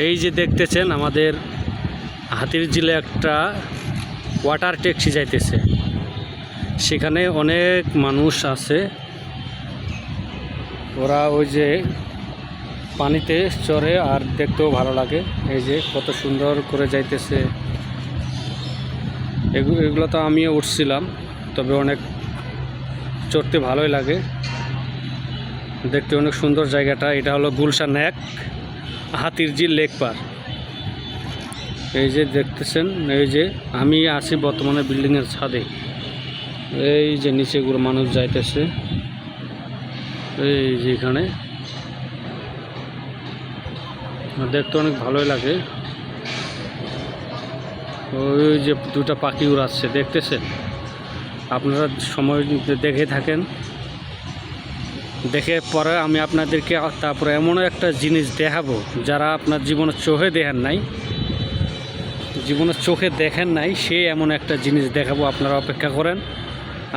এই যে দেখতেছেন আমাদের হাতিরঝিলে একটা ওয়াটার ট্যাক্সি যাইতেছে, সেখানে অনেক মানুষ আছে। ওরা ওই যে পানিতে চড়ে আর দেখতেও ভালো লাগে। এই যে কত সুন্দর করে যাইতেছে। এগুলো তো আমিও উঠছিলাম, তবে অনেক চড়তে ভালোই লাগে, দেখতে অনেক সুন্দর জায়গাটা। এটা হলো গুলশান 1 হাতিরঝিল লেক পার। এই যে দেখতেছেন, এই যে আমি আছি বর্তমানে বিল্ডিংয়ের ছাদে। এই যে নিচেগুলো মানুষ যাইতেছে, এই যে এখানে দেখতে অনেক ভালোই লাগে। ওই যে দুটা পাখি উড়াচ্ছে দেখতেছেন, আপনারা সময় দেখে থাকেন। দেখে পরে আমি আপনাদেরকে তারপরে এমনও একটা জিনিস দেখাবো যারা আপনার জীবনের চোখে দেখেন নাই, সে এমন একটা জিনিস দেখাবো। আপনারা অপেক্ষা করেন।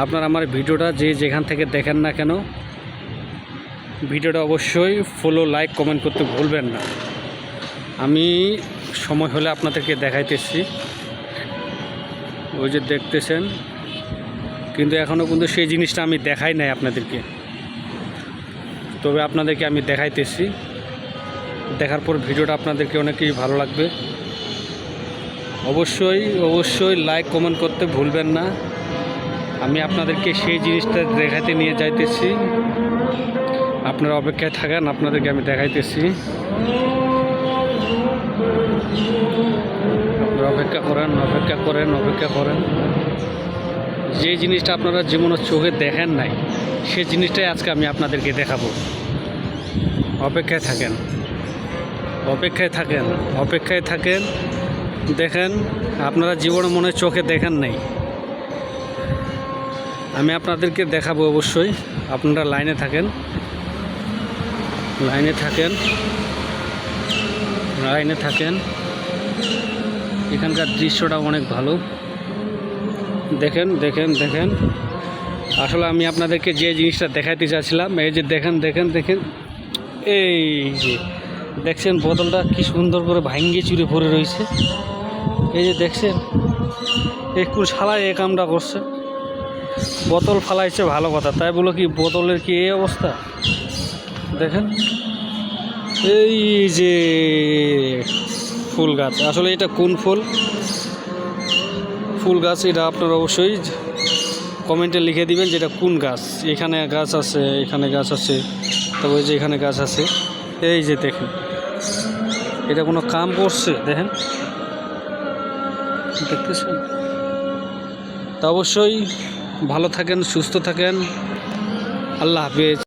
আপনারা আমার ভিডিওটা যেখান থেকে দেখেন না কেন, ভিডিওটা অবশ্যই ফলো, লাইক, কমেন্ট করতে ভুলবেন না। আমি সময় হলে আপনাদেরকে দেখাইতেছি। ওই যে দেখতেছেন, কিন্তু এখনও কিন্তু সেই জিনিসটা আমি দেখাই নাই আপনাদেরকে, তবে আপনাদেরকে আমি দেখাইতেছি। দেখার পর ভিডিওটা আপনাদেরকে অনেকই ভালো লাগবে। অবশ্যই লাইক, কমেন্ট করতে ভুলবেন না। আমি আপনাদেরকে সেই জিনিসটা দেখাতে নিয়ে যাইতেছি। আপনারা অপেক্ষায় থাকেন, আপনাদেরকে আমি দেখাইতেছি। আপনারা অপেক্ষা করেন। যে জিনিসটা আপনারা জীবনের চোখে দেখেন নাই, সেই জিনিসটাই আজকে আমি আপনাদেরকে দেখাবো। অপেক্ষায় থাকেন। দেখেন, আপনারা জীবনে মনে চোখে দেখেন নাই, আমি আপনাদেরকে দেখাবো। অবশ্যই আপনারা লাইনে থাকেন। এখানকার দৃশ্যটা অনেক ভালো। দেখেন। আসলে আমি আপনাদেরকে যে জিনিসটা দেখাইতে চাচ্ছিলাম, এই যে দেখেন। এই যে দেখছেন বোতলটা কি সুন্দর করে ভাঙ্গে চুরে পড়ে রয়েছে। এই যে দেখছেন, একটু শালায় এ কামটা করছে। বোতল ফালাইছে ভালো কথা, তাই বলো কি বোতলের কি এই অবস্থা? দেখেন, এই যে ফুল গাছ, আসলে এটা কোন ফুল গাছ এটা আপনারা অবশ্যই কমেন্টে লিখে দিবেন যেটা কোন গাছ। এখানে গাছ আছে, তবে ওই যে এখানে গাছ আছে। এই যে দেখেন, এটা কোনো কাম করছে? দেখতেছেন? তা অবশ্যই ভালো থাকেন, সুস্থ থাকেন। আল্লাহ হাফেজ।